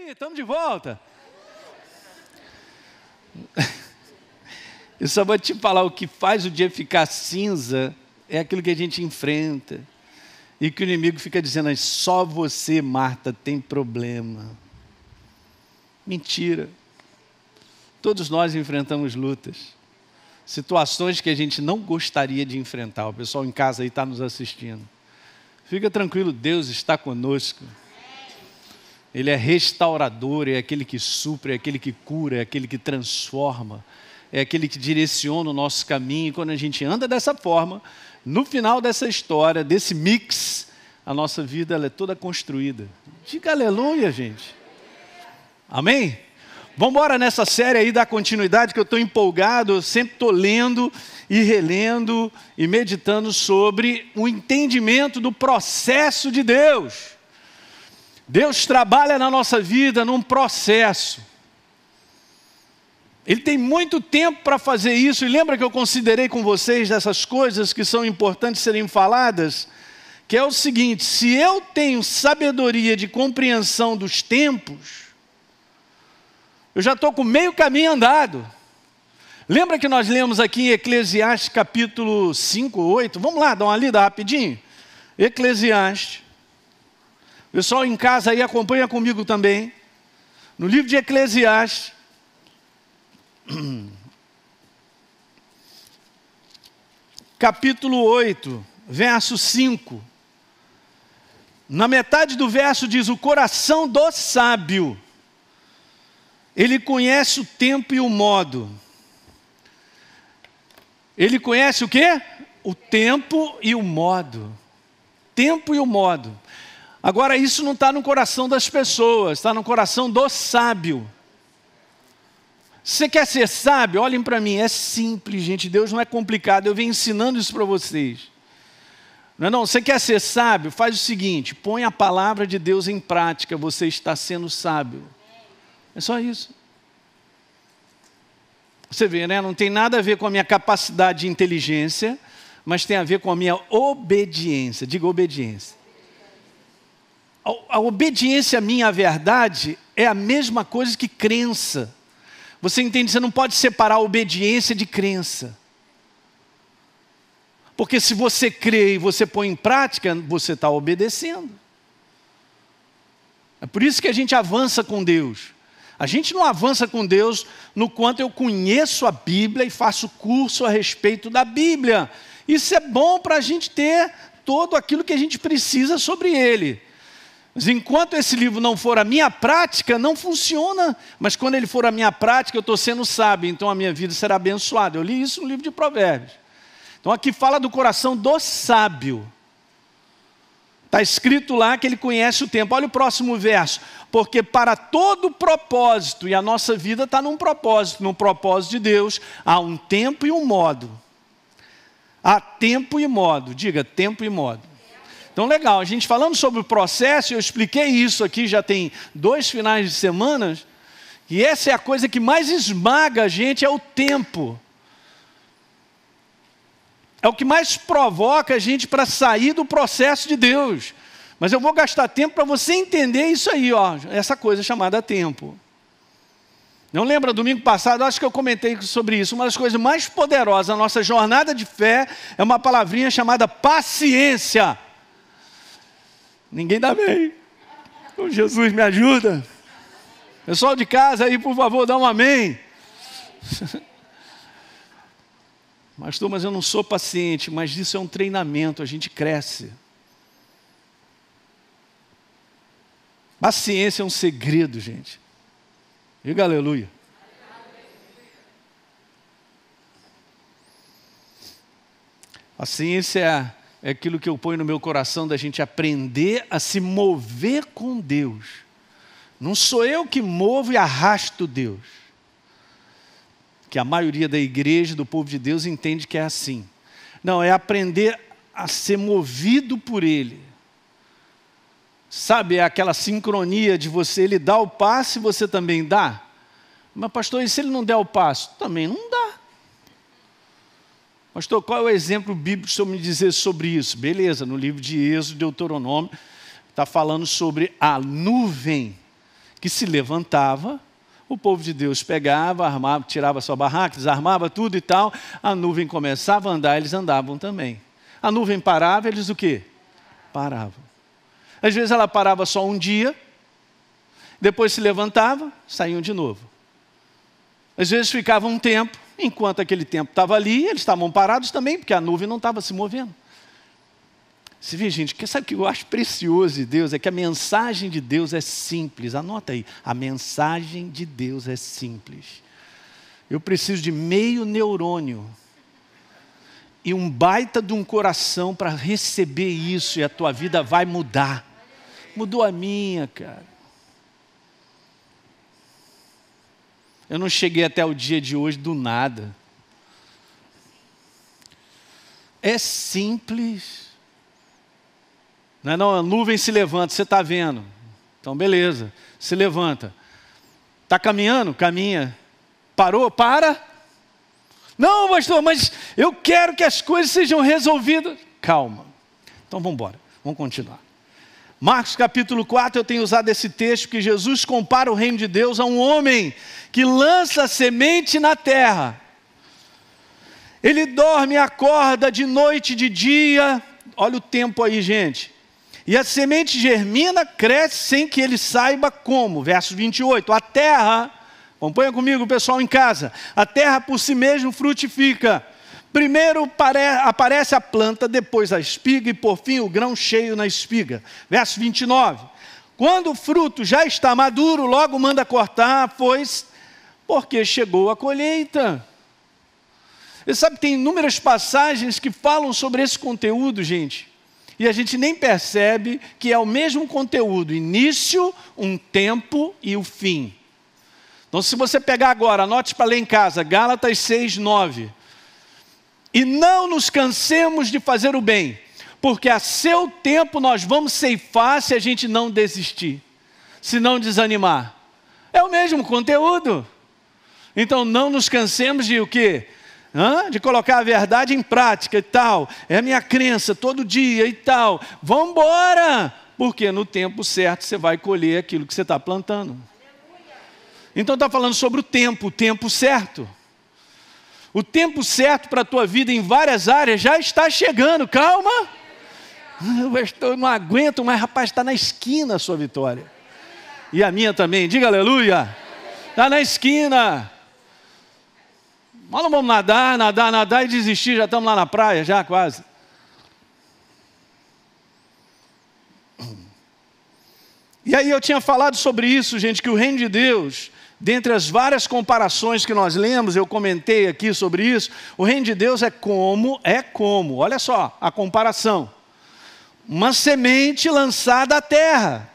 Sim, estamos de volta. Eu só vou te falar, o que faz o dia ficar cinza é aquilo que a gente enfrenta. E que o inimigo fica dizendo, só você, Marta, tem problema. Mentira. Todos nós enfrentamos lutas. Situações que a gente não gostaria de enfrentar. O pessoal em casa aí está nos assistindo. Fica tranquilo, Deus está conosco. Ele é restaurador, é aquele que supre, é aquele que cura, é aquele que transforma, é aquele que direciona o nosso caminho. E quando a gente anda dessa forma, no final dessa história, desse mix, a nossa vida ela é toda construída. Diga aleluia, gente. Amém? Vamos embora nessa série aí, dar continuidade, que eu estou empolgado, eu sempre estou lendo e relendo e meditando sobre o entendimento do processo de Deus. Deus trabalha na nossa vida num processo. Ele tem muito tempo para fazer isso. E lembra que eu considerei com vocês dessas coisas que são importantes serem faladas? Que é o seguinte, se eu tenho sabedoria de compreensão dos tempos, eu já estou com meio caminho andado. Lembra que nós lemos aqui em Eclesiastes capítulo 5, 8? Vamos lá, dar uma lida rapidinho. Eclesiastes. O pessoal em casa aí acompanha comigo também. No livro de Eclesiastes. Capítulo 8, verso 5. Na metade do verso diz, o coração do sábio, ele conhece o tempo e o modo. Ele conhece o quê? O tempo e o modo. Tempo e o modo. Agora isso não está no coração das pessoas, está no coração do sábio. Você quer ser sábio? Olhem para mim, é simples, gente, Deus não é complicado, eu venho ensinando isso para vocês. Não, você quer ser sábio? Faz o seguinte, põe a palavra de Deus em prática, você está sendo sábio. É só isso. Você vê, né? Não tem nada a ver com a minha capacidade de inteligência, mas tem a ver com a minha obediência. Diga obediência. A obediência minha à verdade é a mesma coisa que crença. Você entende? Você não pode separar a obediência de crença. Porque se você crê e você põe em prática, você está obedecendo. É por isso que a gente avança com Deus. A gente não avança com Deus no quanto eu conheço a Bíblia e faço curso a respeito da Bíblia. Isso é bom para a gente ter todo aquilo que a gente precisa sobre ele. Mas enquanto esse livro não for a minha prática, não funciona. Mas quando ele for a minha prática, eu estou sendo sábio, então a minha vida será abençoada. Eu li isso no livro de Provérbios. Então aqui fala do coração do sábio. Está escrito lá que ele conhece o tempo. Olha o próximo verso. Porque para todo propósito, e a nossa vida está num propósito de Deus, há um tempo e um modo. Há tempo e modo. Diga, tempo e modo. Então legal, a gente falando sobre o processo, eu expliquei isso aqui, já tem 2 finais de semana, e essa é a coisa que mais esmaga a gente, é o tempo. É o que mais provoca a gente para sair do processo de Deus. Mas eu vou gastar tempo para você entender isso aí, ó, essa coisa chamada tempo. Não lembra, domingo passado, acho que eu comentei sobre isso, uma das coisas mais poderosas da nossa jornada de fé é uma palavrinha chamada paciência. Ninguém dá bem. Oh, Jesus me ajuda. Pessoal de casa aí, por favor, dá um amém. Pastor, mas eu não sou paciente, mas isso é um treinamento, a gente cresce. Paciência é um segredo, gente. Diga aleluia. Paciência é aquilo que eu ponho no meu coração da gente aprender a se mover com Deus. Não sou eu que movo e arrasto Deus. Que a maioria da igreja, do povo de Deus, entende que é assim. Não, é aprender a ser movido por Ele. Sabe, é aquela sincronia de você, Ele dá o passo e você também dá. Mas pastor, e se Ele não der o passo? Também não dá. Pastor, qual é o exemplo bíblico que o senhor me dizer sobre isso? Beleza, no livro de Êxodo, Deuteronômio, está falando sobre a nuvem que se levantava, o povo de Deus pegava, armava, tirava sua barraca, desarmava tudo e tal, a nuvem começava a andar, eles andavam também. A nuvem parava, eles o quê? Paravam. Às vezes ela parava só um dia, depois se levantava, saíam de novo. Às vezes ficava um tempo, enquanto aquele tempo estava ali, eles estavam parados também, porque a nuvem não estava se movendo. Você vê, gente, sabe o que eu acho precioso de Deus? É que a mensagem de Deus é simples. Anota aí, a mensagem de Deus é simples. Eu preciso de meio neurônio e um baita de um coração para receber isso, e a tua vida vai mudar. Mudou a minha, cara. Eu não cheguei até o dia de hoje do nada. É simples. Não é não, a nuvem se levanta, você está vendo. Então beleza, se levanta. Está caminhando? Caminha. Parou? Para. Não, pastor, mas eu quero que as coisas sejam resolvidas. Calma. Então vamos embora, vamos continuar. Marcos capítulo 4, eu tenho usado esse texto que Jesus compara o reino de Deus a um homem que lança a semente na terra. Ele dorme e acorda de noite e de dia. Olha o tempo aí, gente. E a semente germina, cresce sem que ele saiba como. Verso 28. A terra, acompanha comigo pessoal em casa. A terra por si mesma frutifica. Primeiro aparece a planta, depois a espiga e por fim o grão cheio na espiga. Verso 29. Quando o fruto já está maduro, logo manda cortar, pois porque chegou a colheita. Você sabe que tem inúmeras passagens que falam sobre esse conteúdo, gente. E a gente nem percebe que é o mesmo conteúdo, início, um tempo e o fim. Então se você pegar agora, anote para ler em casa, Gálatas 6, 9. E não nos cansemos de fazer o bem, porque a seu tempo nós vamos ceifar se a gente não desistir, se não desanimar. É o mesmo conteúdo. Então não nos cansemos de o quê? De colocar a verdade em prática e tal. É a minha crença todo dia e tal. Vamos embora, porque no tempo certo você vai colher aquilo que você está plantando. Então está falando sobre o tempo certo. O tempo certo para a tua vida em várias áreas já está chegando. Calma. Eu não aguento, mas rapaz, está na esquina a sua vitória. E a minha também, diga aleluia. Está na esquina. Nós não vamos nadar e desistir, já estamos lá na praia, já quase. E aí eu tinha falado sobre isso, gente, que o reino de Deus, dentre as várias comparações que nós lemos, eu comentei aqui sobre isso, o reino de Deus é como, olha só a comparação. Uma semente lançada à terra.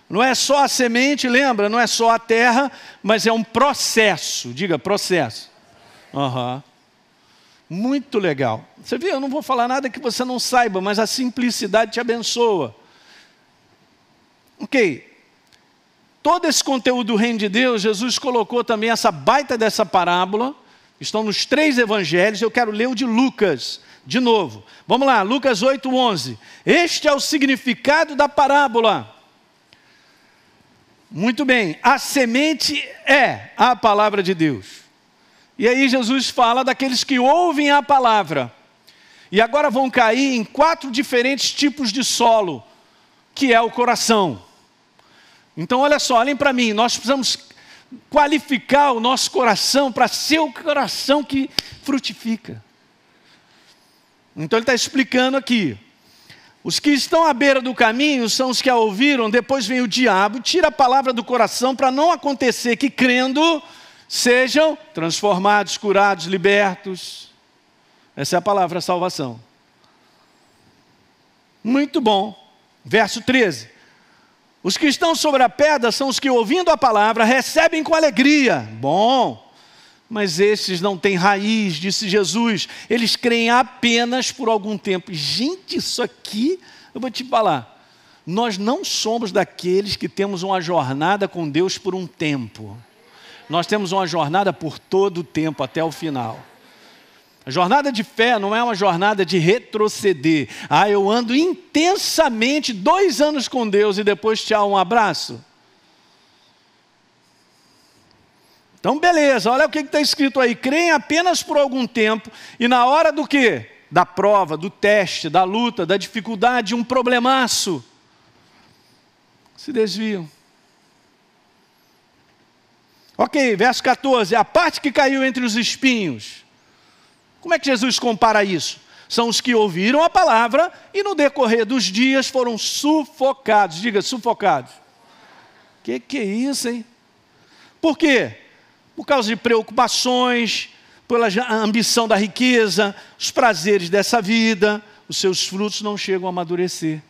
Não é só a semente, lembra? Não é só a terra, mas é um processo, diga processo. Muito legal. Você viu, eu não vou falar nada que você não saiba, mas a simplicidade te abençoa. Ok. Todo esse conteúdo do reino de Deus, Jesus colocou também essa baita dessa parábola. Estão nos 3 evangelhos, eu quero ler o de Lucas, de novo. Vamos lá, Lucas 8, 11. Este é o significado da parábola. Muito bem, a semente é a palavra de Deus. E aí Jesus fala daqueles que ouvem a palavra. E agora vão cair em 4 diferentes tipos de solo, que é o coração. Então olha só, olhem para mim, nós precisamos qualificar o nosso coração para ser o coração que frutifica. Então ele está explicando aqui. Os que estão à beira do caminho são os que a ouviram, depois vem o diabo, tira a palavra do coração para não acontecer que crendo sejam transformados, curados, libertos. Essa é a palavra salvação. Muito bom. Verso 13. Os que estão sobre a pedra são os que, ouvindo a palavra, recebem com alegria. Bom, mas esses não têm raiz, disse Jesus. Eles creem apenas por algum tempo. Gente, isso aqui, eu vou te falar. Nós não somos daqueles que temos uma jornada com Deus por um tempo. Nós temos uma jornada por todo o tempo, até o final. A jornada de fé não é uma jornada de retroceder. Eu ando intensamente 2 anos com Deus e depois tchau, um abraço. Então, beleza, olha o que está escrito aí. Creem apenas por algum tempo e na hora do quê? Da prova, do teste, da luta, da dificuldade, um problemaço, se desviam. Ok, verso 14. A parte que caiu entre os espinhos. Como é que Jesus compara isso? São os que ouviram a palavra e no decorrer dos dias foram sufocados. Diga, sufocados. Que é isso, hein? Por quê? Por causa de preocupações, pela ambição da riqueza, os prazeres dessa vida, os seus frutos não chegam a amadurecer.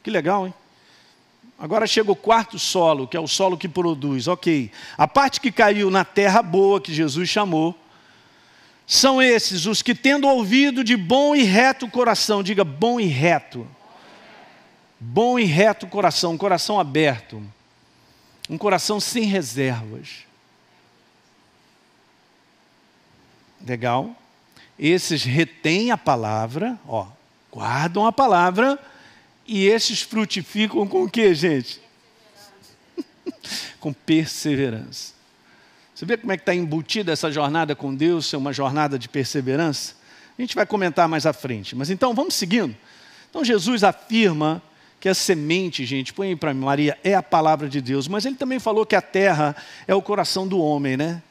Que legal, hein? Agora chega o quarto solo, que é o solo que produz. Ok, a parte que caiu na terra boa, que Jesus chamou, são esses, os que tendo ouvido de bom e reto coração, diga bom e reto. Bom e reto coração, um coração aberto. Um coração sem reservas. Legal. Esses retêm a palavra, guardam a palavra, e esses frutificam com o que, gente? Com perseverança. Você vê como é que está embutida essa jornada com Deus, ser uma jornada de perseverança? A gente vai comentar mais à frente. Mas então, vamos seguindo. Então, Jesus afirma que a semente, gente, põe aí para mim, Maria, é a palavra de Deus. Mas ele também falou que a terra é o coração do homem, né?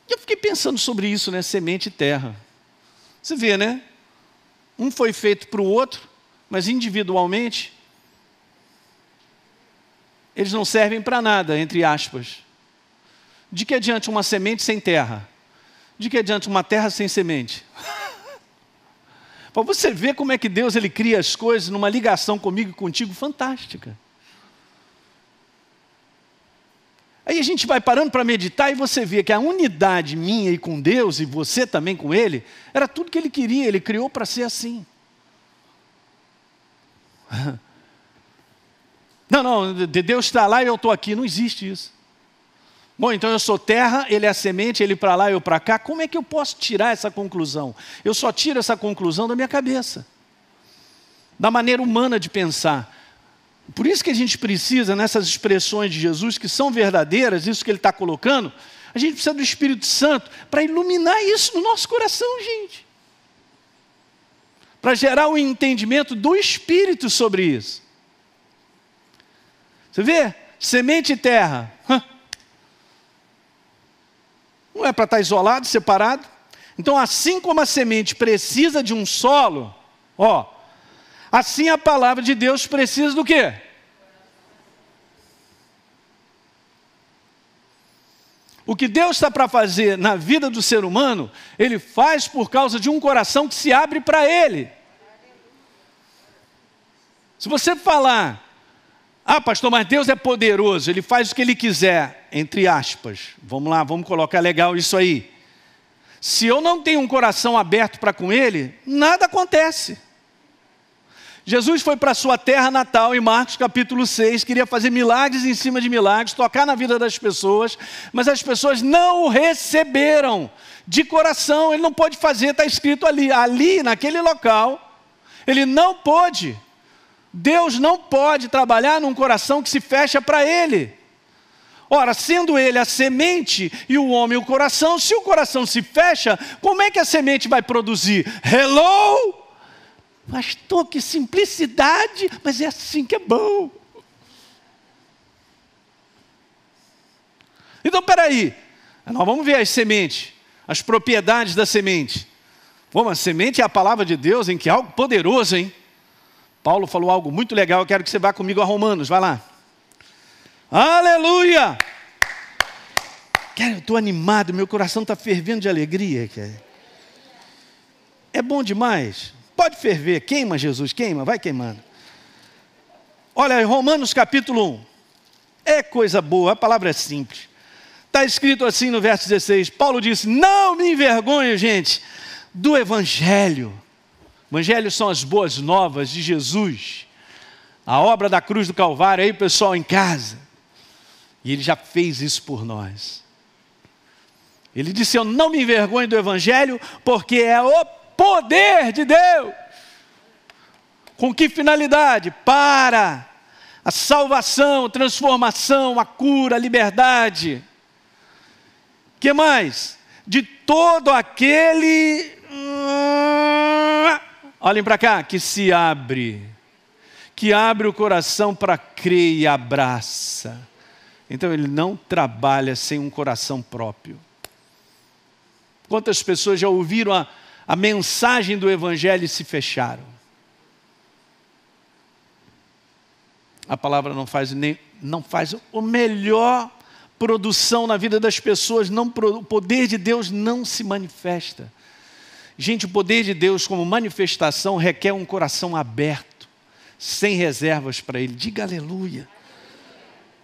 E eu fiquei pensando sobre isso, né? Semente e terra. Você vê, né? Um foi feito para o outro, mas individualmente, eles não servem para nada, entre aspas. De que adianta uma semente sem terra? De que adianta uma terra sem semente? Para você ver como é que Deus ele cria as coisas numa ligação comigo e contigo fantástica. Aí a gente vai parando para meditar e você vê que a unidade minha e com Deus, e você também com Ele, era tudo que Ele queria, Ele criou para ser assim. Não, Deus está lá e eu estou aqui, não existe isso. Bom, então eu sou terra, ele é a semente, ele para lá, eu para cá. Como é que eu posso tirar essa conclusão? Eu só tiro essa conclusão da minha cabeça. Da maneira humana de pensar. Por isso que a gente precisa, nessas expressões de Jesus, que são verdadeiras, isso que ele está colocando, a gente precisa do Espírito Santo para iluminar isso no nosso coração, gente. Para gerar um entendimento do Espírito sobre isso. Você vê? Semente e terra. Não é para estar isolado, separado. Então, assim como a semente precisa de um solo, assim a palavra de Deus precisa do quê? O que Deus está para fazer na vida do ser humano, Ele faz por causa de um coração que se abre para Ele. Se você falar, pastor, mas Deus é poderoso, Ele faz o que Ele quiser, entre aspas. Vamos lá, vamos colocar legal isso aí. Se eu não tenho um coração aberto para com Ele, nada acontece. Jesus foi para a sua terra natal, em Marcos capítulo 6, queria fazer milagres em cima de milagres, tocar na vida das pessoas, mas as pessoas não o receberam de coração. Ele não pôde fazer, está escrito ali naquele local, Ele não pôde. Deus não pode trabalhar num coração que se fecha para Ele. Ora, sendo Ele a semente e o homem o coração, se o coração se fecha, como é que a semente vai produzir? Hello? Pastor, que simplicidade, mas é assim que é bom. Então, peraí, nós vamos ver as sementes, as propriedades da semente. A semente é a palavra de Deus, em que é algo poderoso, hein? Paulo falou algo muito legal, eu quero que você vá comigo a Romanos, vai lá. Aleluia! Cara, eu estou animado, meu coração está fervendo de alegria. Cara. É bom demais. Pode ferver, queima Jesus, queima, vai queimando. Olha, Romanos capítulo 1. É coisa boa, a palavra é simples. Está escrito assim no verso 16. Paulo disse, não me envergonho, gente, do Evangelho. Evangelho são as boas novas de Jesus. A obra da cruz do Calvário, aí pessoal em casa. E Ele já fez isso por nós. Ele disse, eu não me envergonho do Evangelho, porque é o poder de Deus. Com que finalidade? Para a salvação, a transformação, a cura, a liberdade. O que mais? De todo aquele, olhem para cá, que se abre, que abre o coração para crer e abraça. Então ele não trabalha sem um coração próprio. Quantas pessoas já ouviram a mensagem do Evangelho e se fecharam? A palavra não faz a melhor produção na vida das pessoas, o poder de Deus não se manifesta. Gente, o poder de Deus como manifestação requer um coração aberto, sem reservas para Ele. Diga aleluia.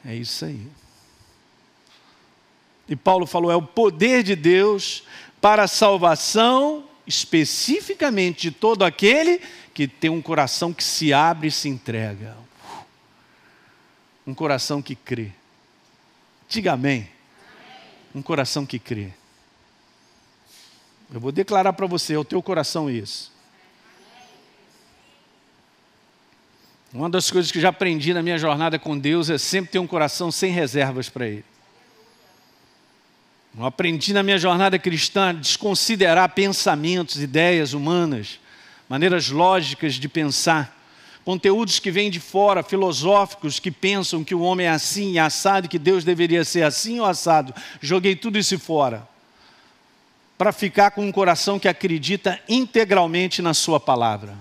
É isso aí. E Paulo falou, é o poder de Deus para a salvação, especificamente de todo aquele que tem um coração que se abre e se entrega. Um coração que crê. Diga amém. Um coração que crê. Eu vou declarar para você, é o teu coração isso. Uma das coisas que já aprendi na minha jornada com Deus é sempre ter um coração sem reservas para Ele. Eu aprendi na minha jornada cristã a desconsiderar pensamentos, ideias humanas, maneiras lógicas de pensar, conteúdos que vêm de fora, filosóficos, que pensam que o homem é assim e assado, que Deus deveria ser assim ou assado. Joguei tudo isso fora, para ficar com um coração que acredita integralmente na sua palavra.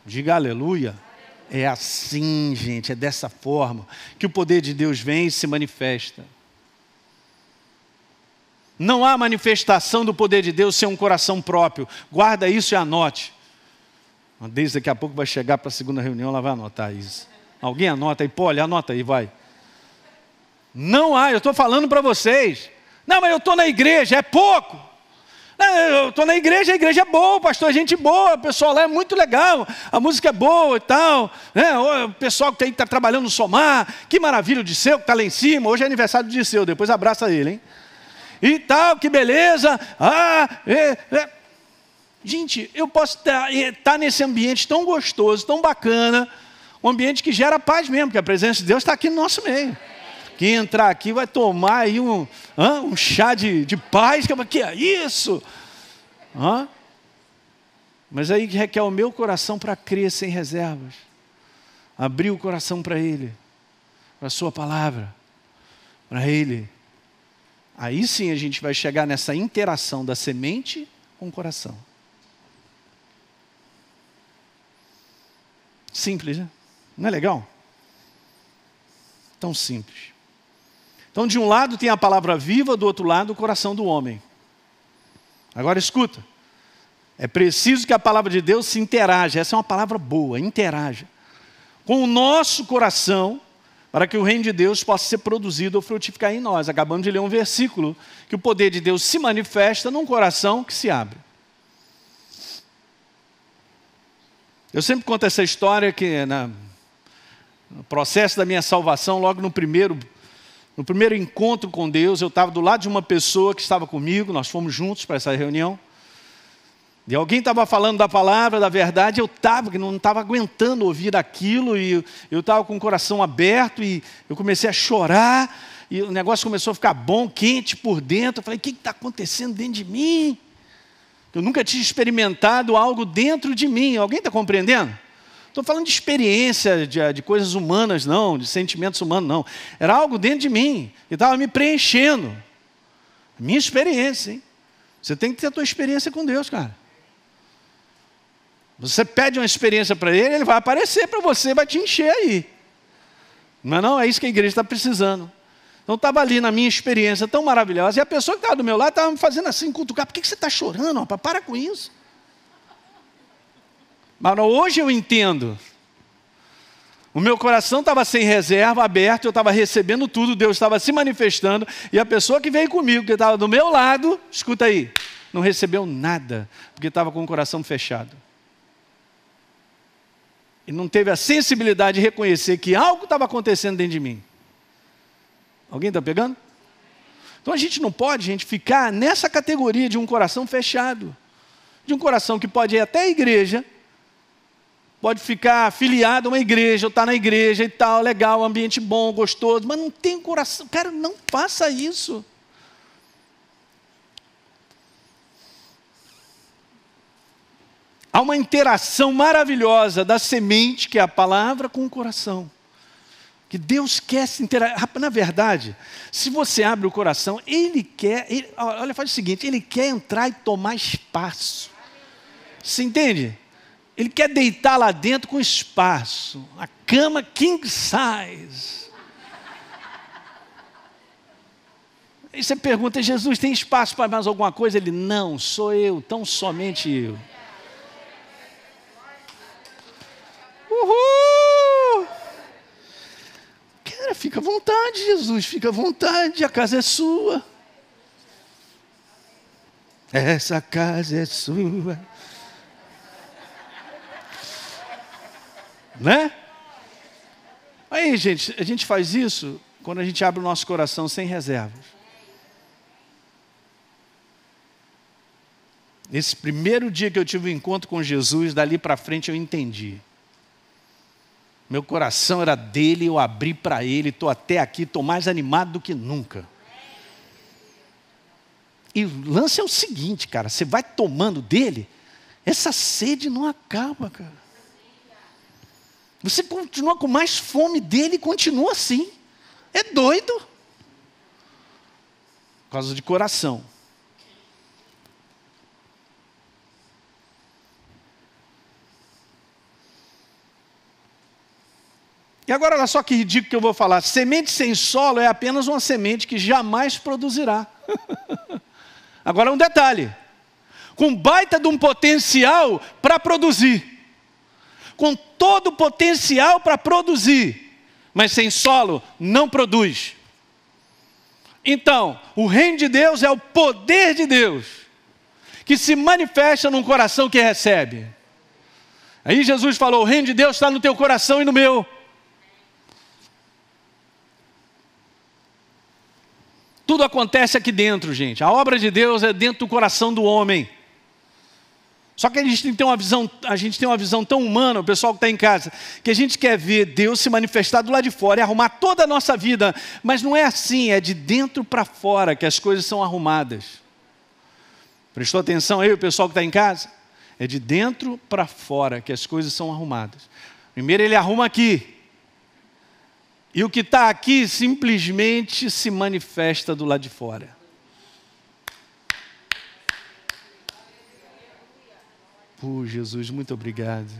Diga aleluia. É assim, gente, é dessa forma que o poder de Deus vem e se manifesta. Não há manifestação do poder de Deus sem um coração próprio. Guarda isso e anote. Desde daqui a pouco vai chegar para a segunda reunião, ela vai anotar isso. Alguém anota aí? Pô, olha, anota aí, vai. Não há, eu estou falando para vocês. Não, mas eu estou na igreja, é pouco. Não, eu estou na igreja, a igreja é boa, o pastor é gente boa, o pessoal lá é muito legal, a música é boa e tal. Né? O pessoal que está trabalhando no Somar, que maravilha, o Disseu que está lá em cima, hoje é aniversário do Disseu, depois abraça ele, hein? E tal, que beleza. Gente, eu posso estar nesse ambiente tão gostoso, tão bacana, um ambiente que gera paz mesmo, porque a presença de Deus está aqui no nosso meio. Quem entrar aqui vai tomar aí um chá de paz, que é isso? Mas aí requer o meu coração para crer sem reservas, abrir o coração para Ele, para a sua palavra, para Ele. Aí sim a gente vai chegar nessa interação da semente com o coração. Simples, né? Não é legal? Tão simples. Então, de um lado tem a palavra viva, do outro lado o coração do homem. Agora escuta. É preciso que a palavra de Deus se interaja. Essa é uma palavra boa, interaja. Com o nosso coração, para que o reino de Deus possa ser produzido ou frutificar em nós. Acabamos de ler um versículo que o poder de Deus se manifesta num coração que se abre. Eu sempre conto essa história que no processo da minha salvação, logo no primeiro encontro com Deus, eu estava do lado de uma pessoa que estava comigo, nós fomos juntos para essa reunião, e alguém estava falando da palavra, da verdade, eu não estava aguentando ouvir aquilo, e eu estava com o coração aberto, e eu comecei a chorar, e o negócio começou a ficar bom, quente por dentro. Eu falei, o que está acontecendo dentro de mim? Eu nunca tinha experimentado algo dentro de mim. Alguém está compreendendo? Estou falando de experiência, de coisas humanas, não, de sentimentos humanos, não. Era algo dentro de mim, que estava me preenchendo. Minha experiência, hein? Você tem que ter a tua experiência com Deus, cara. Você pede uma experiência para Ele vai aparecer para você, vai te encher aí. Não, é isso que a igreja está precisando. Então estava ali na minha experiência tão maravilhosa, e a pessoa que estava do meu lado estava me fazendo assim, cutucar. Por que você está chorando, rapaz? Para com isso. Mas hoje eu entendo. O meu coração estava sem reserva, aberto, eu estava recebendo tudo, Deus estava se manifestando, e a pessoa que veio comigo, que estava do meu lado, escuta aí, não recebeu nada, porque estava com o coração fechado. E não teve a sensibilidade de reconhecer que algo estava acontecendo dentro de mim. Alguém está pegando? Então a gente não pode, gente, ficar nessa categoria de um coração fechado. De um coração que pode ir até a igreja, pode ficar afiliado a uma igreja, ou estar na igreja e tal, legal, ambiente bom, gostoso, mas não tem coração. Cara, não faça isso. Há uma interação maravilhosa da semente, que é a palavra, com o coração. Que Deus quer se interagir. Na verdade, se você abre o coração, olha, faz o seguinte, Ele quer entrar e tomar espaço. Você entende? Ele quer deitar lá dentro com espaço. A cama king size. Aí você pergunta, Jesus, tem espaço para mais alguma coisa? Ele, não, sou eu, tão somente eu. Uhul! Cara, fica à vontade, Jesus, fica à vontade, a casa é sua. Essa casa é sua. Né? Aí, gente, a gente faz isso quando a gente abre o nosso coração sem reservas. Esse primeiro dia que eu tive um encontro com Jesus, dali para frente eu entendi. Meu coração era dele, eu abri para ele, estou até aqui, estou mais animado do que nunca. E o lance é o seguinte, cara, você vai tomando dele, essa sede não acaba, cara. Você continua com mais fome dele e continua assim. É doido. Por causa de coração. E agora olha só que ridículo que eu vou falar. Semente sem solo é apenas uma semente que jamais produzirá. Agora um detalhe. Com baita de um potencial para produzir. Com todo o potencial para produzir. Mas sem solo não produz. Então, o reino de Deus é o poder de Deus. Que se manifesta num coração que recebe. Aí Jesus falou, o reino de Deus está no teu coração e no meu. Tudo acontece aqui dentro, gente. A obra de Deus é dentro do coração do homem. Só que a gente tem uma visão tão humana, o pessoal que está em casa, que a gente quer ver Deus se manifestar do lado de fora e arrumar toda a nossa vida. Mas não é assim, é de dentro para fora que as coisas são arrumadas. Prestou atenção aí, o pessoal que está em casa? É de dentro para fora que as coisas são arrumadas. Primeiro ele arruma aqui. E o que está aqui simplesmente se manifesta do lado de fora. Jesus, muito obrigado.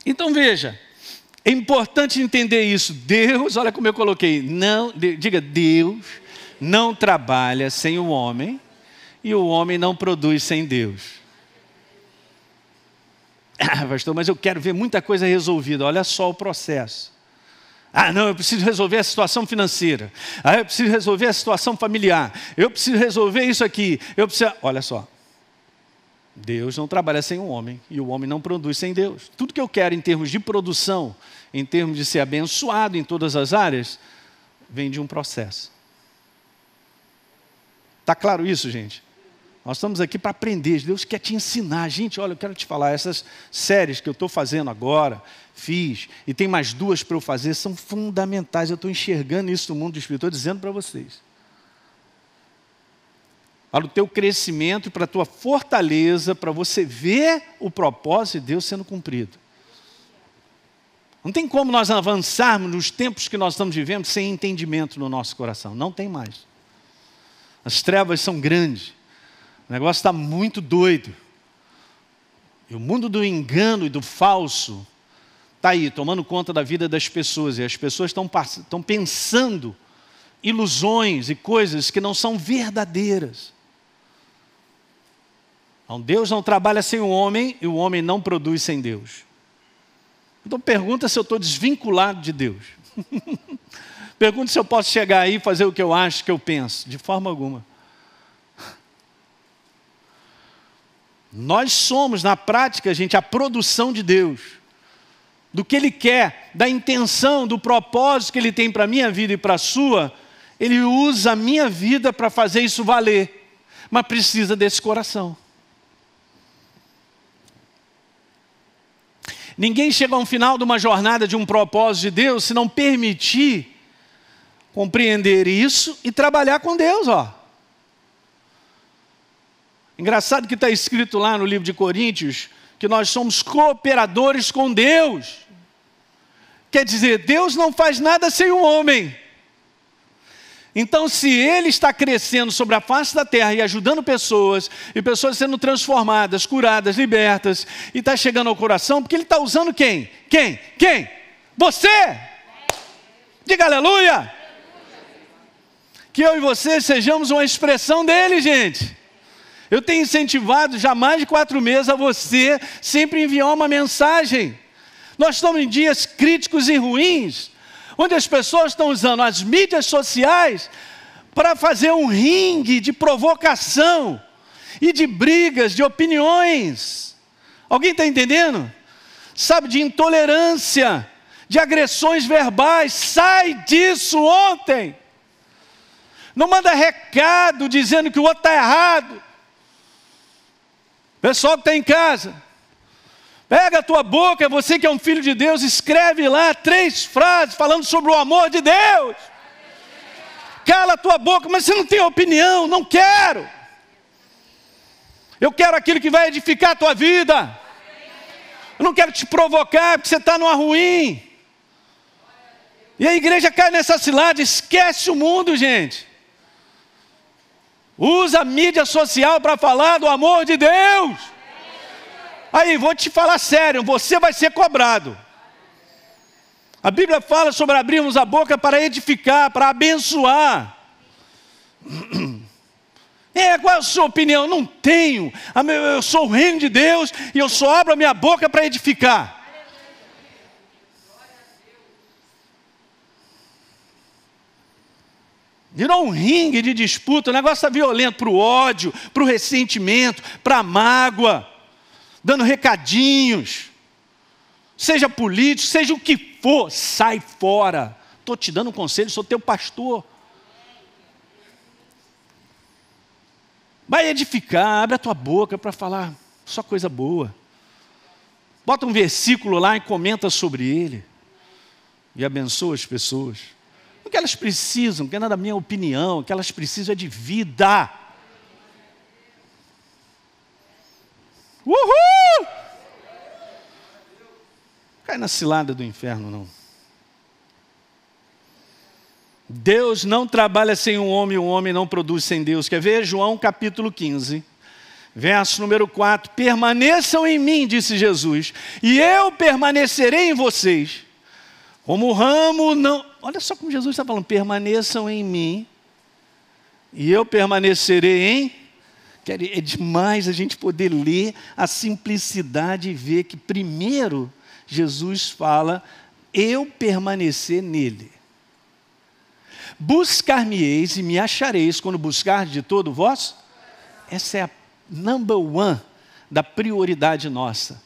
Então veja, é importante entender isso. Deus, olha como eu coloquei, diga, Deus não trabalha sem o homem e o homem não produz sem Deus. Pastor, mas eu quero ver muita coisa resolvida. Olha só o processo. Não, eu preciso resolver a situação financeira. Eu preciso resolver a situação familiar. Eu preciso resolver isso aqui. Olha só. Deus não trabalha sem o homem e o homem não produz sem Deus. Tudo que eu quero em termos de produção, em termos de ser abençoado em todas as áreas, vem de um processo. Está claro isso, gente? Nós estamos aqui para aprender, Deus quer te ensinar. Gente, olha, eu quero te falar, essas séries que eu estou fazendo agora, fiz, e tem mais 2 para eu fazer, são fundamentais. Eu estou enxergando isso no mundo do Espírito, estou dizendo para vocês. Para o teu crescimento, para a tua fortaleza, para você ver o propósito de Deus sendo cumprido. Não tem como nós avançarmos nos tempos que nós estamos vivendo sem entendimento no nosso coração. Não tem mais. As trevas são grandes. O negócio está muito doido. E o mundo do engano e do falso está aí, tomando conta da vida das pessoas. E as pessoas estão pensando ilusões e coisas que não são verdadeiras. Então, Deus não trabalha sem o homem e o homem não produz sem Deus. Então pergunta se eu estou desvinculado de Deus. Pergunta se eu posso chegar aí e fazer o que eu acho, que eu penso. De forma alguma. Nós somos, na prática, gente, a produção de Deus. Do que Ele quer, da intenção, do propósito que Ele tem para a minha vida e para a sua. Ele usa a minha vida para fazer isso valer. mas precisa desse coração. Ninguém chega ao final de uma jornada de um propósito de Deus se não permitir compreender isso e trabalhar com Deus, ó. Engraçado que está escrito lá no livro de Coríntios que nós somos cooperadores com Deus. Quer dizer, Deus não faz nada sem o homem. Então, se Ele está crescendo sobre a face da terra e ajudando pessoas, e pessoas sendo transformadas, curadas, libertas, e está chegando ao coração, porque Ele está usando quem? Quem? Você! Diga aleluia! Que eu e você sejamos uma expressão dEle, gente. Eu tenho incentivado já mais de 4 meses a você sempre enviar uma mensagem. Nós estamos em dias críticos e ruins, onde as pessoas estão usando as mídias sociais para fazer um ringue de provocação e de brigas, de opiniões. Alguém está entendendo? Sabe, de intolerância, de agressões verbais. Sai disso ontem. Não manda recado dizendo que o outro está errado. Pessoal que está em casa, pega a tua boca, você que é um filho de Deus, escreve lá 3 frases falando sobre o amor de Deus. Cala a tua boca, mas você não tem opinião. Não quero. Eu quero aquilo que vai edificar a tua vida. Eu não quero te provocar porque você está numa ruim. E a igreja cai nessa cilada, esquece o mundo, gente. Usa a mídia social para falar do amor de Deus. Aí, vou te falar sério, você vai ser cobrado. A Bíblia fala sobre abrirmos a boca para edificar, para abençoar. Qual é a sua opinião? Não tenho. Eu sou o reino de Deus e eu só abro a minha boca para edificar. Virou um ringue de disputa, o negócio está violento para o ódio, para o ressentimento, para a mágoa, dando recadinhos. Seja político, seja o que for, sai fora. Estou te dando um conselho, sou teu pastor. Vai edificar, abre a tua boca para falar só coisa boa. Bota um versículo lá e comenta sobre ele. E abençoa as pessoas. O que elas precisam, que não é da minha opinião, o que elas precisam é de vida. Uhul! Cai na cilada do inferno, não. Deus não trabalha sem um homem não produz sem Deus. Quer ver? João capítulo 15, verso número 4. Permaneçam em mim, disse Jesus, e eu permanecerei em vocês. Como o ramo não... Olha só como Jesus está falando, permaneçam em mim, e eu permanecerei em... É demais a gente poder ler a simplicidade e ver que primeiro Jesus fala, eu permanecer nele. Buscar-me-eis e me achareis quando buscar de todo vós. Essa é a number 1 da prioridade nossa.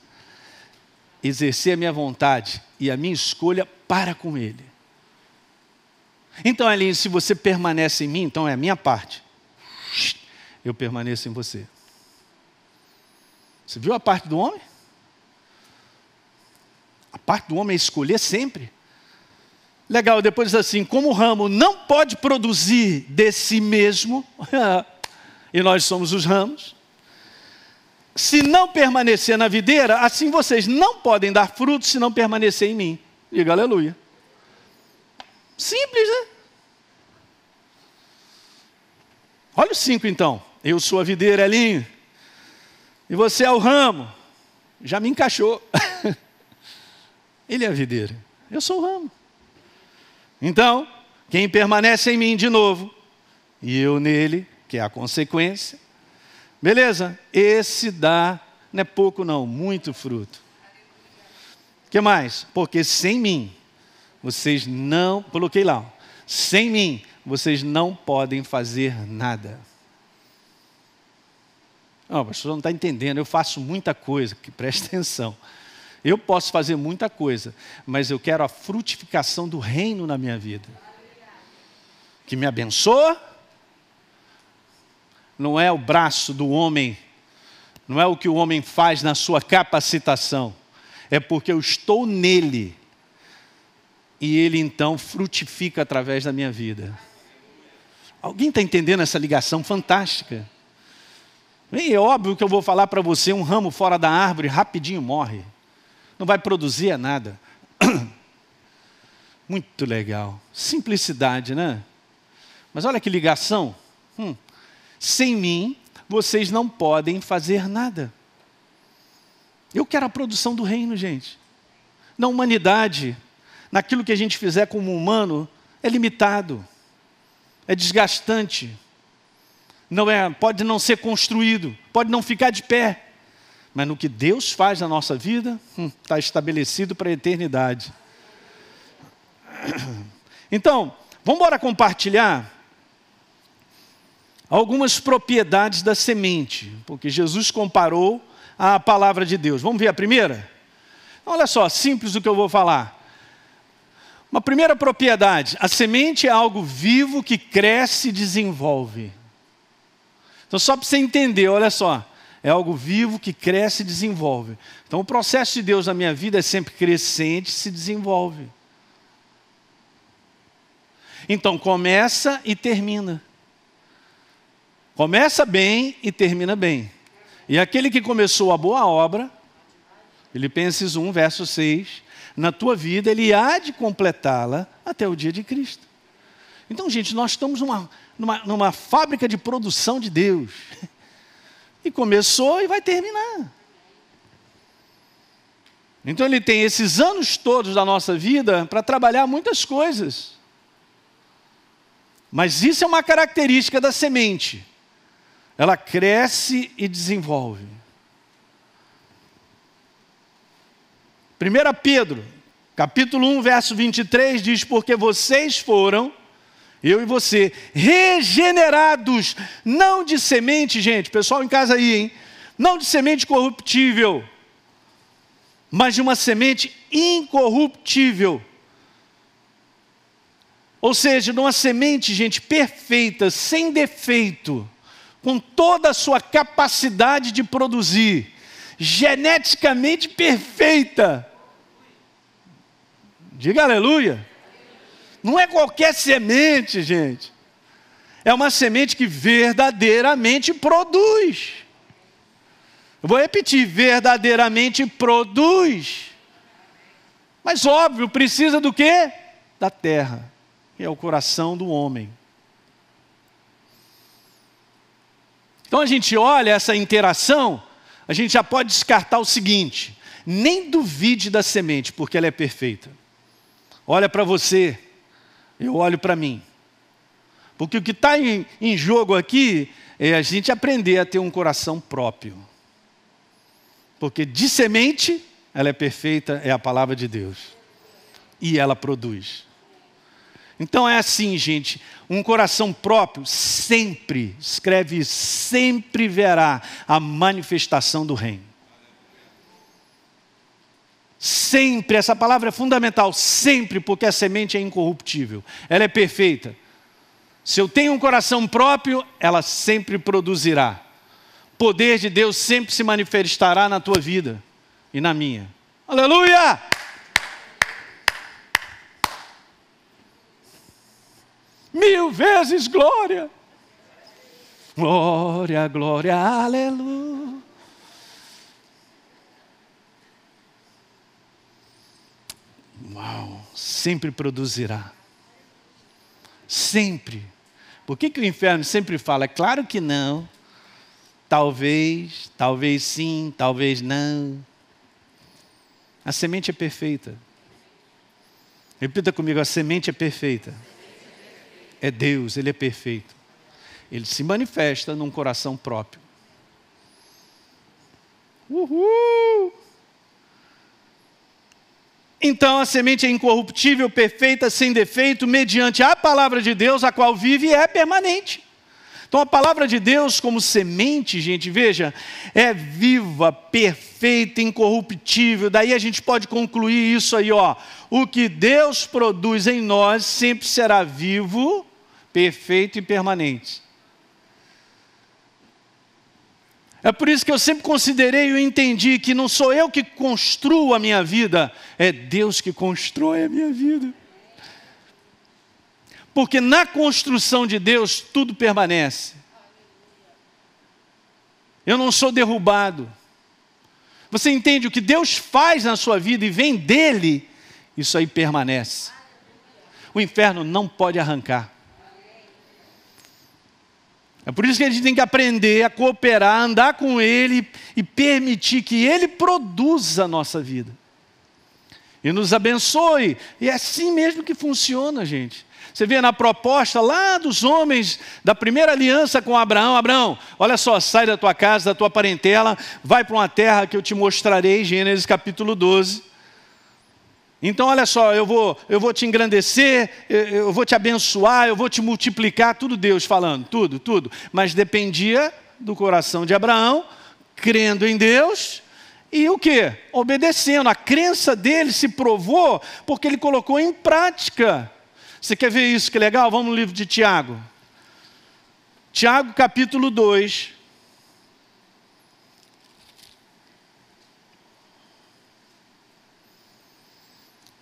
Exercer a minha vontade e a minha escolha para com ele. Então, Elinho, se você permanece em mim, então é a minha parte. Eu permaneço em você. Você viu a parte do homem? A parte do homem é escolher sempre. Legal, depois diz assim, como o ramo não pode produzir de si mesmo, e nós somos os ramos, se não permanecer na videira, assim vocês não podem dar frutos se não permanecer em mim. Diga aleluia. Simples, né? Olha o 5 então. Eu sou a videira, Elinho, e você é o ramo. Já me encaixou. Ele é a videira, eu sou o ramo. Então, quem permanece em mim de novo, e eu nele, que é a consequência, beleza? Esse dá, não é pouco não, muito fruto. O que mais? Porque sem mim, vocês não, coloquei lá, sem mim, vocês não podem fazer nada. Não, pastor, não está entendendo, eu faço muita coisa, que preste atenção. Eu posso fazer muita coisa, mas eu quero a frutificação do reino na minha vida. Que me abençoa, não é o braço do homem, não é o que o homem faz na sua capacitação, é porque eu estou nele, e ele então frutifica através da minha vida. Alguém está entendendo essa ligação fantástica? É óbvio que eu vou falar para você, um ramo fora da árvore rapidinho morre, não vai produzir nada. Muito legal, simplicidade, né? Mas olha que ligação. Sem mim, vocês não podem fazer nada. Eu quero a produção do reino, gente. Na humanidade, naquilo que a gente fizer como humano, é limitado, é desgastante, pode não ser construído, pode não ficar de pé. Mas no que Deus faz na nossa vida, está estabelecido para a eternidade. Então, vamos embora compartilhar algumas propriedades da semente, porque Jesus comparou a palavra de Deus. Vamos ver a primeira? Olha só, simples o que eu vou falar. Uma primeira propriedade: a semente é algo vivo que cresce e desenvolve. Então, só para você entender, olha só, é algo vivo que cresce e desenvolve. Então, o processo de Deus na minha vida é sempre crescente e se desenvolve. Então, começa e termina. Começa bem e termina bem. E aquele que começou a boa obra, Filipenses 1, verso 6, na tua vida ele há de completá-la até o dia de Cristo. Então, gente, nós estamos numa fábrica de produção de Deus. E começou e vai terminar. Então ele tem esses anos todos da nossa vida para trabalhar muitas coisas. Mas isso é uma característica da semente. Ela cresce e desenvolve. 1 Pedro, capítulo 1, verso 23, diz: porque vocês foram, eu e você, regenerados, não de semente, gente, pessoal em casa aí, hein? Não de semente corruptível, mas de uma semente incorruptível. Ou seja, de uma semente, gente, perfeita, sem defeito, com toda a sua capacidade de produzir, geneticamente perfeita. Diga aleluia. Não é qualquer semente, gente. É uma semente que verdadeiramente produz. Eu vou repetir, verdadeiramente produz. Mas óbvio, precisa do quê? Da terra, que é o coração do homem. Então a gente olha essa interação, a gente já pode descartar o seguinte: nem duvide da semente, porque ela é perfeita. Olha para você, eu olho para mim. Porque o que está em jogo aqui é a gente aprender a ter um coração próprio. Porque de semente, ela é perfeita, é a palavra de Deus. E ela produz. Então é assim, gente, um coração próprio sempre, escreve, sempre verá a manifestação do reino. Sempre, essa palavra é fundamental, sempre, porque a semente é incorruptível, ela é perfeita. Se eu tenho um coração próprio, ela sempre produzirá. O poder de Deus sempre se manifestará na tua vida e na minha. Aleluia! Mil vezes glória. Glória, glória, aleluia. Uau, sempre produzirá. Sempre. Por que o inferno sempre fala? É claro que não. Talvez, talvez sim, talvez não. A semente é perfeita. Repita comigo, a semente é perfeita. É Deus, Ele é perfeito. Ele se manifesta num coração próprio. Uhul! Então a semente é incorruptível, perfeita, sem defeito, mediante a palavra de Deus, a qual vive e é permanente. Então a palavra de Deus como semente, gente, veja, é viva, perfeita, incorruptível. Daí a gente pode concluir isso aí, ó. O que Deus produz em nós sempre será vivo, perfeito e permanente. É por isso que eu sempre considerei e entendi que não sou eu que construo a minha vida, é Deus que constrói a minha vida. Porque na construção de Deus tudo permanece. Eu não sou derrubado. Você entende o que Deus faz na sua vida e vem dele, isso aí permanece. O inferno não pode arrancar. É por isso que a gente tem que aprender a cooperar, andar com Ele e permitir que Ele produza a nossa vida. E nos abençoe. E é assim mesmo que funciona, gente. Você vê na proposta lá dos homens da primeira aliança com Abraão. Abraão, olha só, sai da tua casa, da tua parentela, vai para uma terra que eu te mostrarei, Gênesis capítulo 12. Então olha só, eu vou te engrandecer, eu vou te abençoar, eu vou te multiplicar, tudo Deus falando, tudo. Mas dependia do coração de Abraão, crendo em Deus e o quê? Obedecendo. A crença dele se provou porque ele colocou em prática. Você quer ver isso? Que legal? Vamos no livro de Tiago. Tiago capítulo 2.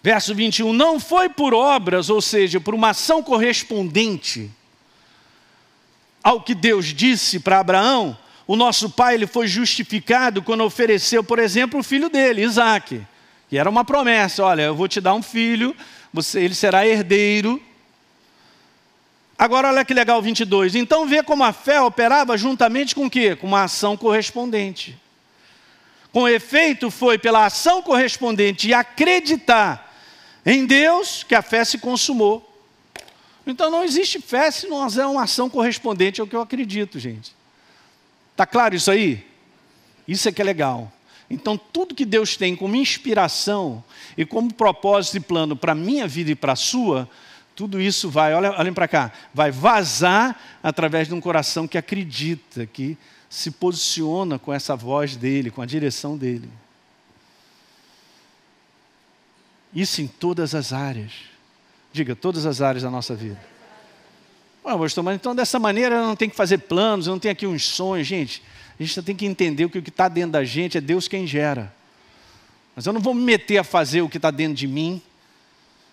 Verso 21, não foi por obras, ou seja, por uma ação correspondente ao que Deus disse para Abraão, o nosso pai ele foi justificado quando ofereceu, por exemplo, o filho dele, Isaque. E era uma promessa, olha, eu vou te dar um filho, ele será herdeiro. Agora olha que legal, 22. Então vê como a fé operava juntamente com o quê? Com uma ação correspondente. Com efeito, foi pela ação correspondente e acreditar em Deus que a fé se consumou. Então não existe fé se não houver uma ação correspondente ao que eu acredito, gente. Está claro isso aí? Isso é que é legal. Então tudo que Deus tem como inspiração e como propósito e plano para a minha vida e para a sua, tudo isso vai, olhem para cá, vai vazar através de um coração que acredita, que se posiciona com essa voz dele, com a direção dele. Isso em todas as áreas. Diga, todas as áreas da nossa vida. Pastor, mas então dessa maneira eu não tenho que fazer planos, eu não tenho aqui uns sonhos. Gente, a gente tem que entender que o que está dentro da gente é Deus quem gera. Mas eu não vou me meter a fazer o que está dentro de mim.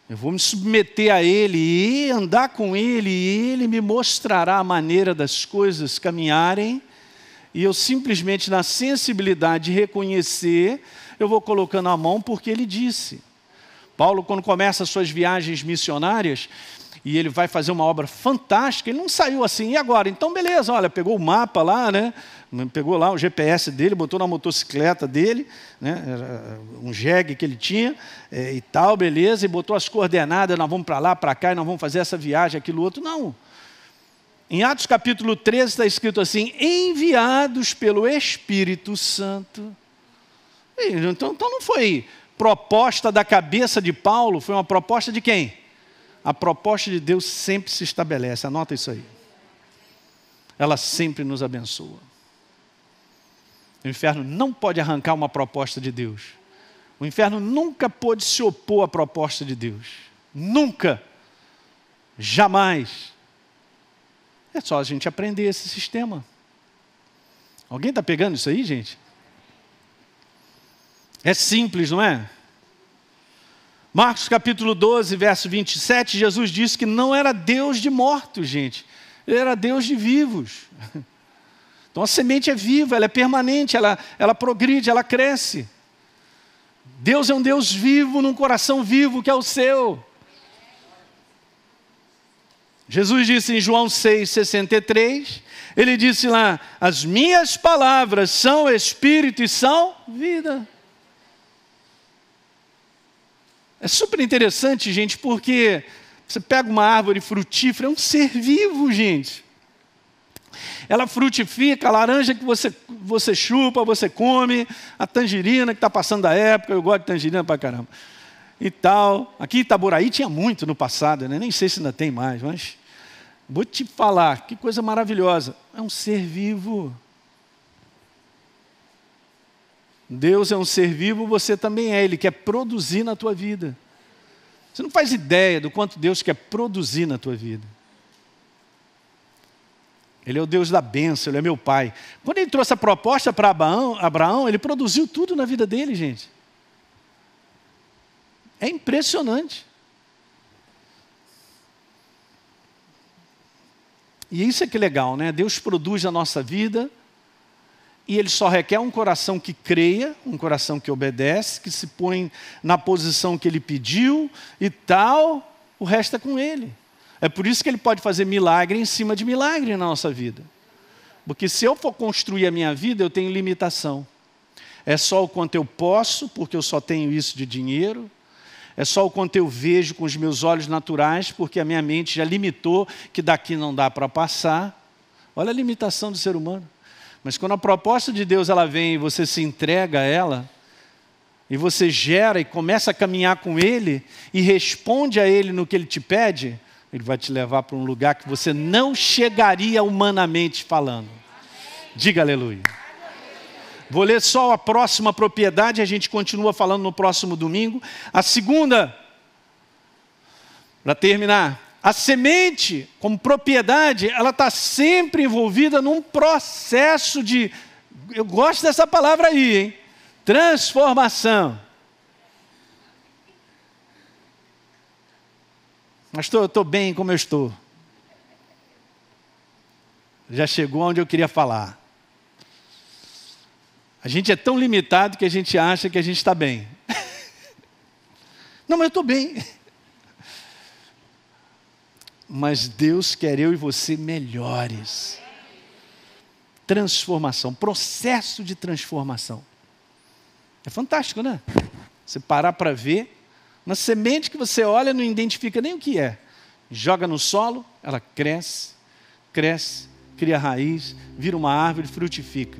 Eu vou me submeter a Ele e andar com Ele, e Ele me mostrará a maneira das coisas caminharem. E eu simplesmente, na sensibilidade de reconhecer, eu vou colocando a mão porque Ele disse. Paulo, quando começa as suas viagens missionárias, e ele vai fazer uma obra fantástica, ele não saiu assim, e agora? Então beleza, olha, pegou o mapa lá, né? Pegou lá o GPS dele, botou na motocicleta dele, né? Um jegue que ele tinha, e tal, beleza, e botou as coordenadas, nós vamos para lá, para cá, e nós vamos fazer essa viagem, aquilo outro. Não. Em Atos capítulo 13 está escrito assim, enviados pelo Espírito Santo. Então não foi proposta da cabeça de Paulo, foi uma proposta de quem? A proposta de Deus sempre se estabelece, anota isso aí. Ela sempre nos abençoa. O inferno não pode arrancar uma proposta de Deus. O inferno nunca pôde se opor à proposta de Deus. Nunca. Jamais. É só a gente aprender esse sistema. Alguém está pegando isso aí, gente? É simples, não é? Marcos capítulo 12, verso 27, Jesus disse que não era Deus de mortos, gente. Ele era Deus de vivos. Então a semente é viva, ela é permanente, ela progride, ela cresce. Deus é um Deus vivo num coração vivo que é o seu. Jesus disse em João 6,63, ele disse lá, as minhas palavras são espírito e são vida. É super interessante, gente, porque você pega uma árvore frutífera, é um ser vivo, gente. Ela frutifica, a laranja que você chupa, você come, a tangerina que está passando da época, eu gosto de tangerina pra caramba. E tal. Aqui em Itaboraí tinha muito no passado, né? Nem sei se ainda tem mais, mas vou te falar, que coisa maravilhosa. É um ser vivo. Deus é um ser vivo, você também é. Ele quer produzir na tua vida. Você não faz ideia do quanto Deus quer produzir na tua vida. Ele é o Deus da bênção, Ele é meu Pai. Quando Ele trouxe a proposta para Abraão, Ele produziu tudo na vida dele, gente. É impressionante. E isso é que é legal, né? Deus produz a nossa vida e Ele só requer um coração que creia, um coração que obedece, que se põe na posição que Ele pediu e tal, o resto é com Ele. É por isso que Ele pode fazer milagre em cima de milagre na nossa vida. Porque se eu for construir a minha vida, eu tenho limitação. É só o quanto eu posso, porque eu só tenho isso de dinheiro. É só o quanto eu vejo com os meus olhos naturais, porque a minha mente já limitou que daqui não dá para passar. Olha a limitação do ser humano. Mas quando a proposta de Deus ela vem e você se entrega a ela, e você gera e começa a caminhar com Ele, e responde a Ele no que Ele te pede, Ele vai te levar para um lugar que você não chegaria humanamente falando. Diga aleluia. Vou ler só a próxima propriedade, a gente continua falando no próximo domingo. A segunda, para terminar, a semente, como propriedade, ela está sempre envolvida num processo de, eu gosto dessa palavra aí, hein? Transformação. Mas estou bem como eu estou. Já chegou onde eu queria falar. A gente é tão limitado que a gente acha que a gente está bem. Não, mas eu estou bem. Mas Deus quer eu e você melhores. Transformação, processo de transformação. É fantástico, né? Você parar para ver. Uma semente que você olha não identifica nem o que é. Joga no solo, ela cresce, cresce, cria raiz, vira uma árvore, frutifica.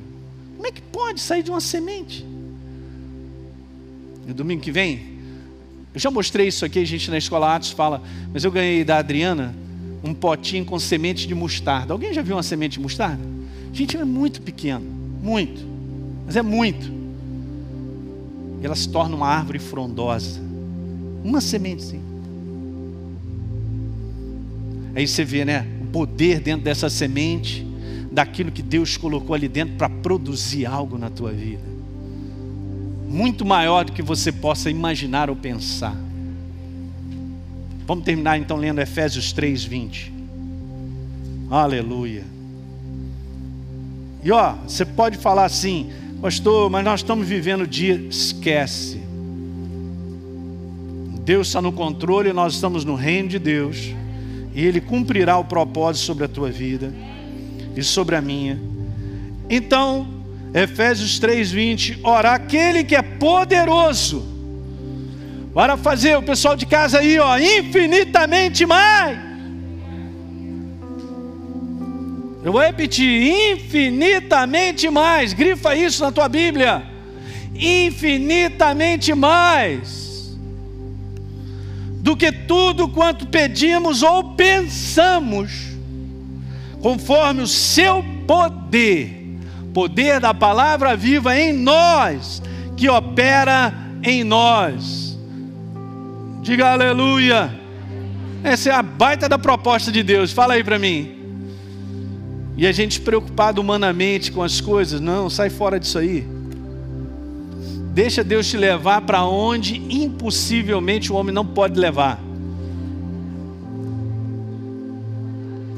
Como é que pode sair de uma semente? No domingo que vem, eu já mostrei isso aqui, a gente na Escola Atos fala, mas eu ganhei da Adriana um potinho com semente de mostarda. Alguém já viu uma semente de mostarda? Gente, é muito pequeno, muito, mas é muito. E ela se torna uma árvore frondosa. Uma sementezinha. Aí você vê, né? O poder dentro dessa semente, daquilo que Deus colocou ali dentro para produzir algo na tua vida. Muito maior do que você possa imaginar ou pensar. Vamos terminar então lendo Efésios 3:20. Aleluia. E ó, você pode falar assim, pastor, mas nós estamos vivendo o dia. Esquece. Deus está no controle, nós estamos no reino de Deus. E Ele cumprirá o propósito sobre a tua vida e sobre a minha. Então, Efésios 3:20, ora, aquele que é poderoso para fazer, o pessoal de casa aí, ó, infinitamente mais. Eu vou repetir, infinitamente mais, grifa isso na tua Bíblia, infinitamente mais do que tudo quanto pedimos ou pensamos, conforme o seu poder, poder da palavra viva em nós, que opera em nós. Diga aleluia. Essa é a baita da proposta de Deus, fala aí para mim. E a gente preocupado humanamente com as coisas, não, sai fora disso aí. Deixa Deus te levar para onde impossivelmente o homem não pode levar.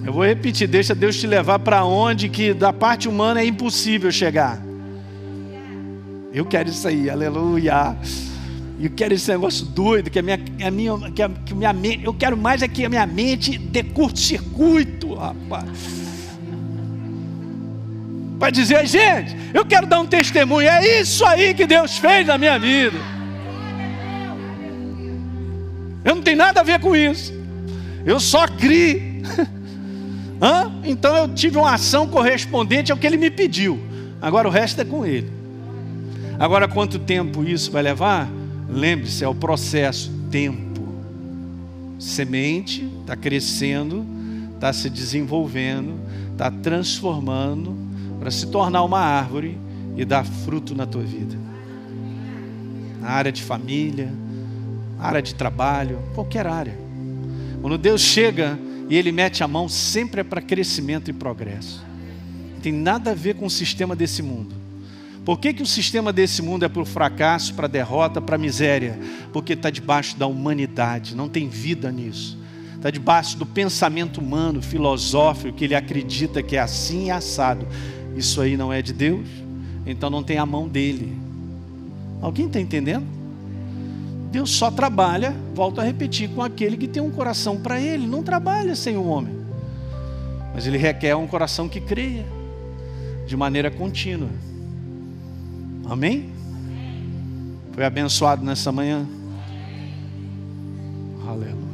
Eu vou repetir, deixa Deus te levar para onde que da parte humana é impossível chegar. Eu quero isso aí, aleluia. Eu quero esse negócio doido, que minha mente, eu quero mais é que a minha mente dê curto-circuito, rapaz. Para dizer, gente, eu quero dar um testemunho, é isso aí que Deus fez na minha vida. Eu não tenho nada a ver com isso. Eu só criei. Então eu tive uma ação correspondente ao que Ele me pediu. Agora o resto é com Ele. Agora quanto tempo isso vai levar? Lembre-se, é o processo, tempo. Semente está crescendo, está se desenvolvendo, está transformando, para se tornar uma árvore e dar fruto na tua vida. Na área de família, área de trabalho, qualquer área. Quando Deus chega E Ele mete a mão sempre para crescimento e progresso. Não tem nada a ver com o sistema desse mundo. Por que o sistema desse mundo é para o fracasso, para a derrota, para a miséria? Porque está debaixo da humanidade, não tem vida nisso. Está debaixo do pensamento humano, filosófico, que ele acredita que é assim e assado. Isso aí não é de Deus, então não tem a mão dele. Alguém está entendendo? Deus só trabalha, volto a repetir, com aquele que tem um coração para Ele. Não trabalha sem o homem. Mas Ele requer um coração que creia, de maneira contínua. Amém? Foi abençoado nessa manhã? Aleluia.